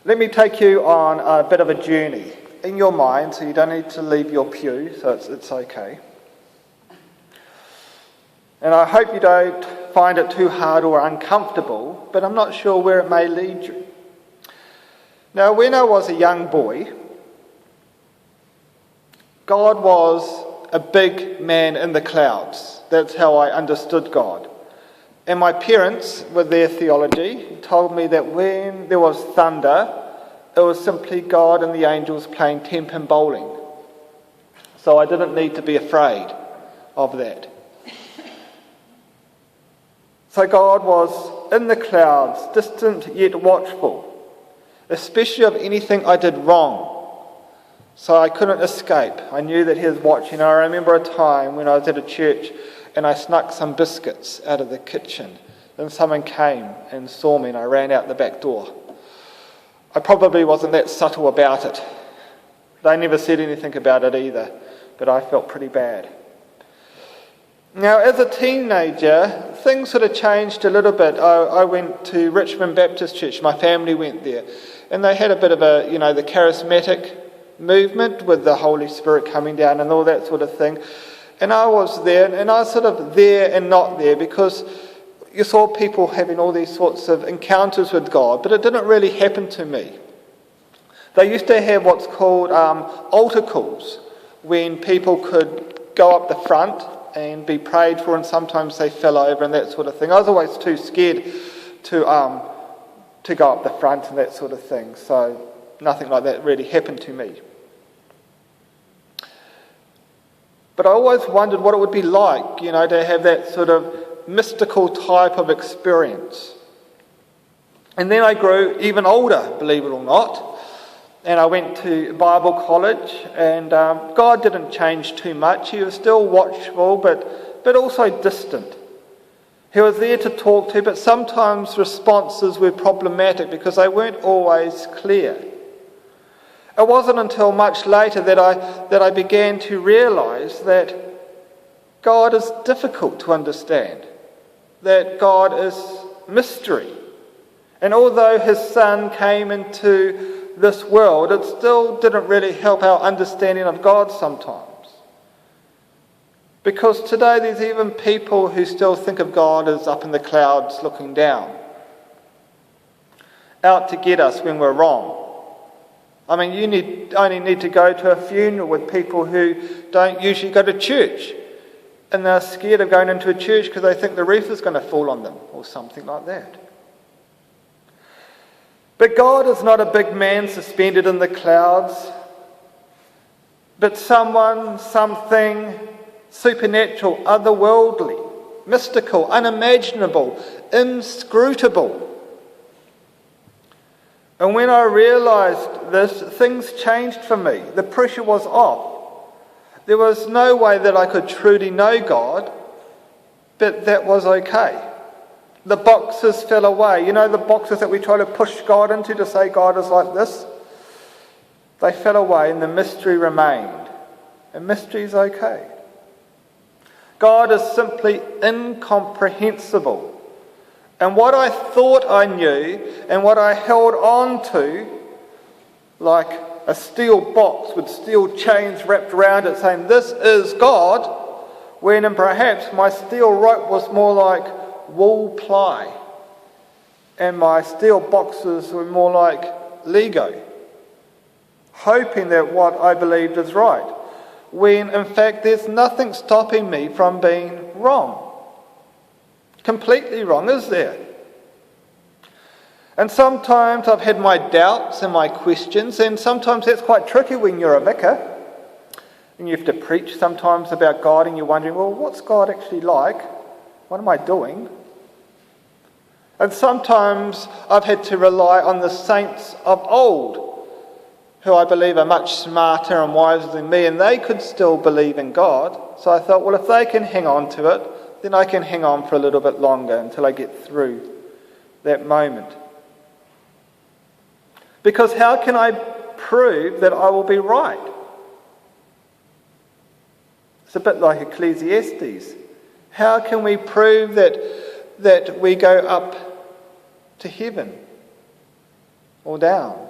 Let me take you on a bit of a journey in your mind, so you don't need to leave your pew, so it's okay. And I hope you don't find it too hard or uncomfortable, but I'm not sure where it may lead you. Now, when I was a young boy, God was a big man in the clouds. That's how I understood God. And my parents, with their theology, told me that when there was thunder, it was simply God and the angels playing 10-pin bowling. So I didn't need to be afraid of that. So God was in the clouds, distant yet watchful, especially of anything I did wrong. So I couldn't escape. I knew that he was watching. I remember a time when I was at a church and I snuck some biscuits out of the kitchen. Then someone came and saw me and I ran out the back door. I probably wasn't that subtle about it. They never said anything about it either, but I felt pretty bad. Now, as a teenager, things sort of changed a little bit. I went to Richmond Baptist Church. My family went there. And they had a bit of the charismatic movement with the Holy Spirit coming down and all that sort of thing. And I was there, and I was sort of there and not there, because you saw people having all these sorts of encounters with God, but it didn't really happen to me. They used to have what's called altar calls, when people could go up the front and be prayed for, and sometimes they fell over and that sort of thing. I was always too scared to go up the front and that sort of thing, so nothing like that really happened to me. But I always wondered what it would be like, to have that sort of mystical type of experience. And then I grew even older, believe it or not, and I went to Bible college, and God didn't change too much. He was still watchful, but also distant. He was there to talk to, but sometimes responses were problematic because they weren't always clear. It wasn't until much later that I began to realise that God is difficult to understand, that God is mystery. And although his Son came into this world, it still didn't really help our understanding of God sometimes. Because today there's even people who still think of God as up in the clouds looking down, out to get us when we're wrong. I mean, you only need to go to a funeral with people who don't usually go to church, and they're scared of going into a church because they think the roof is going to fall on them or something like that. But God is not a big man suspended in the clouds, but someone, something supernatural, otherworldly, mystical, unimaginable, inscrutable. And when I realised this, things changed for me. The pressure was off. There was no way that I could truly know God, but that was okay. The boxes fell away. The boxes that we try to push God into to say God is like this? They fell away and the mystery remained. And mystery is okay. God is simply incomprehensible. And what I thought I knew and what I held on to, like a steel box with steel chains wrapped around it saying, this is God, when perhaps my steel rope was more like wool ply and my steel boxes were more like Lego, hoping that what I believed is right, when in fact there's nothing stopping me from being wrong. Completely wrong, is there? And sometimes I've had my doubts and my questions, and sometimes that's quite tricky when you're a vicar and you have to preach sometimes about God and you're wondering, well, what's God actually like? What am I doing? And sometimes I've had to rely on the saints of old, who I believe are much smarter and wiser than me, and they could still believe in God. So I thought, well, if they can hang on to it, then I can hang on for a little bit longer until I get through that moment. Because how can I prove that I will be right? It's a bit like Ecclesiastes. How can we prove that we go up to heaven? or down.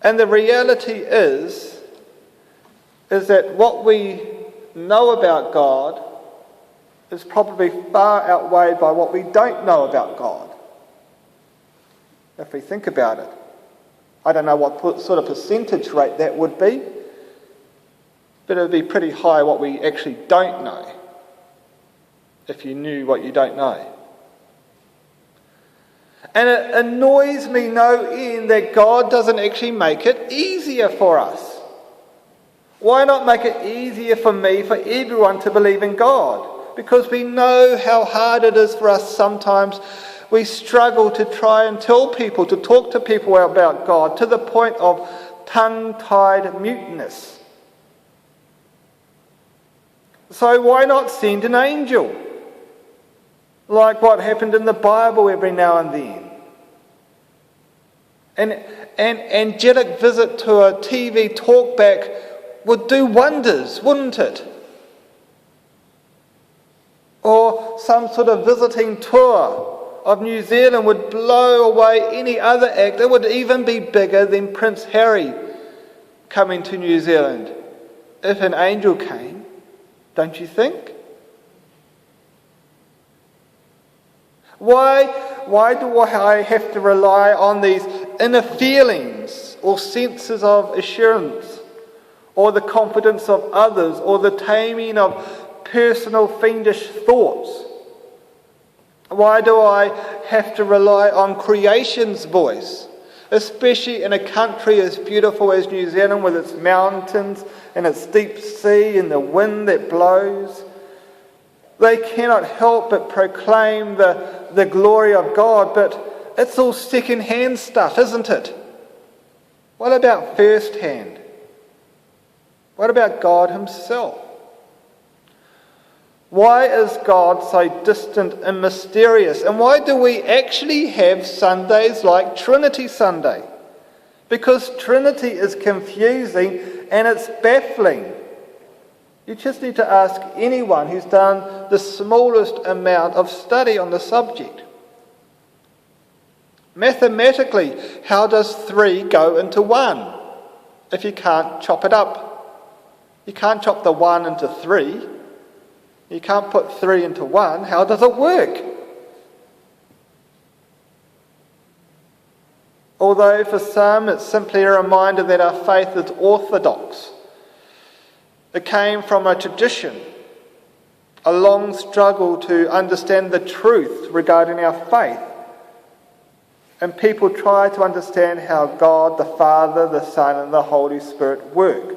And the reality is that what we know about God is probably far outweighed by what we don't know about God. If we think about it. I don't know what sort of percentage rate that would be, but it would be pretty high what we actually don't know, if you knew what you don't know. And it annoys me no end that God doesn't actually make it easier for us. Why not make it easier for me, for everyone to believe in God? Because we know how hard it is for us sometimes. We struggle to try and tell people, to talk to people about God, to the point of tongue-tied muteness. So why not send an angel? Like what happened in the Bible every now and then. An angelic visit to a TV talkback would do wonders, wouldn't it? Or some sort of visiting tour of New Zealand would blow away any other act. It would even be bigger than Prince Harry coming to New Zealand if an angel came, don't you think? Why do I have to rely on these inner feelings or senses of assurance, or the confidence of others, or the taming of personal fiendish thoughts? Why do I have to rely on creation's voice, especially in a country as beautiful as New Zealand, with its mountains and its deep sea and the wind that blows? They cannot help but proclaim the glory of God, but it's all second-hand stuff, isn't it? What about first-hand? What about God himself? Why is God so distant and mysterious? And why do we actually have Sundays like Trinity Sunday? Because Trinity is confusing and it's baffling. You just need to ask anyone who's done the smallest amount of study on the subject. Mathematically, how does 3 go into 1 if you can't chop it up? You can't chop the 1 into 3. You can't put 3 into 1. How does it work? Although for some it's simply a reminder that our faith is orthodox. It came from a tradition, a long struggle to understand the truth regarding our faith. And people try to understand how God, the Father, the Son, and the Holy Spirit work.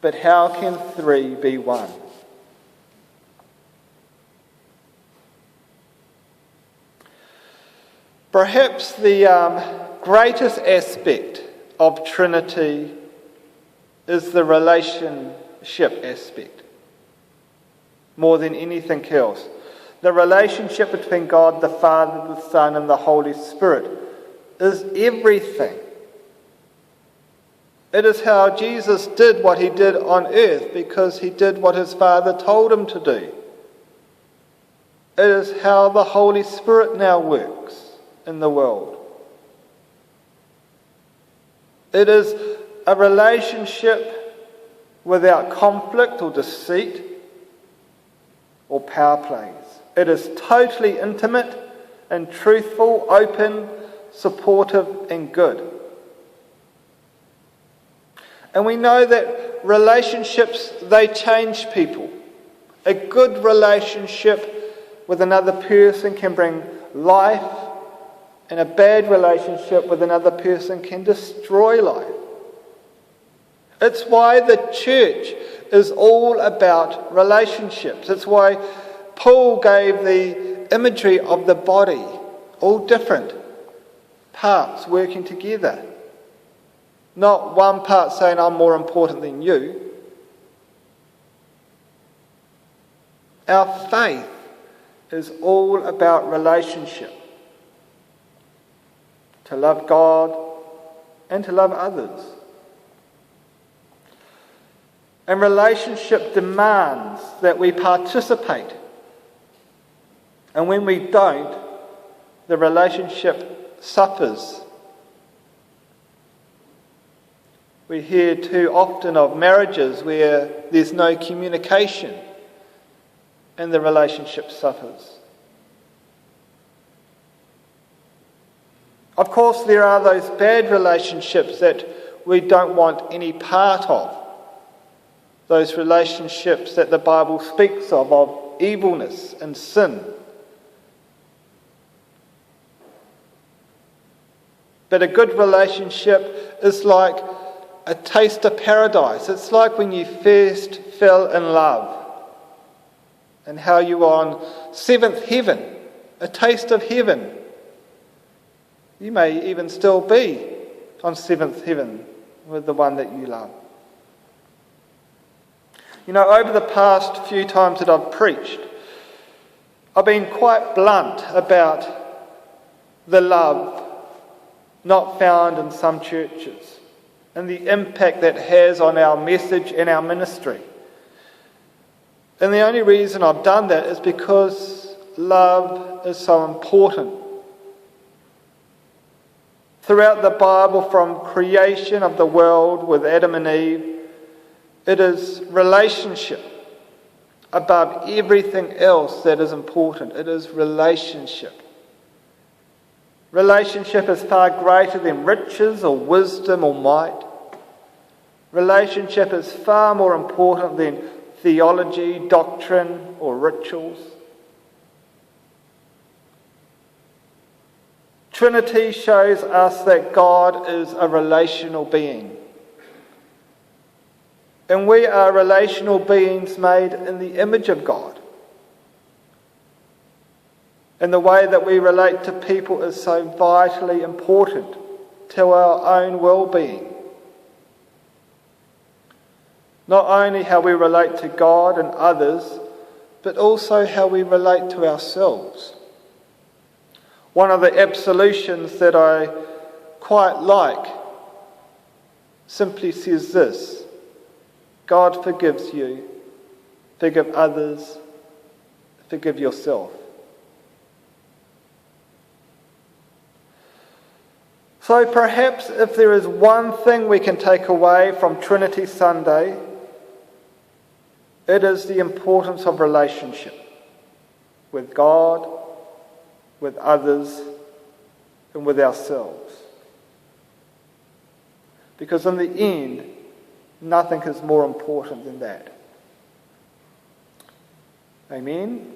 But how can 3 be 1? Perhaps the greatest aspect of Trinity is the relationship aspect, more than anything else. The relationship between God, the Father, the Son, and the Holy Spirit is everything. It is how Jesus did what he did on earth because he did what his Father told him to do. It is how the Holy Spirit now works in the world. It is a relationship without conflict or deceit or power plays. It is totally intimate and truthful, open, supportive, and good. And we know that relationships, they change people. A good relationship with another person can bring life, and a bad relationship with another person can destroy life. It's why the church is all about relationships. It's why Paul gave the imagery of the body, all different parts working together. Not one part saying, I'm more important than you. Our faith is all about relationship. To love God and to love others. And relationship demands that we participate And when we don't, the relationship suffers. We hear too often of marriages where there's no communication and the relationship suffers. Of course, there are those bad relationships that we don't want any part of. Those relationships that the Bible speaks of evilness and sin. But a good relationship is like a taste of paradise. It's like when you first fell in love and how you were on seventh heaven, a taste of heaven. You may even still be on seventh heaven with the one that you love. You know, over the past few times that I've preached, I've been quite blunt about the love not found in some churches and the impact that has on our message and our ministry. And the only reason I've done that is because love is so important. Throughout the Bible, from creation of the world with Adam and Eve, it is relationship above everything else that is important. It is relationship. Relationship is far greater than riches or wisdom or might. Relationship is far more important than theology, doctrine, or rituals. Trinity shows us that God is a relational being. And we are relational beings made in the image of God. And the way that we relate to people is so vitally important to our own well-being. Not only how we relate to God and others, but also how we relate to ourselves. One of the absolutions that I quite like simply says this: God forgives you, forgive others, forgive yourself. So perhaps if there is one thing we can take away from Trinity Sunday, it is the importance of relationship with God, with others, and with ourselves. Because in the end, nothing is more important than that. Amen?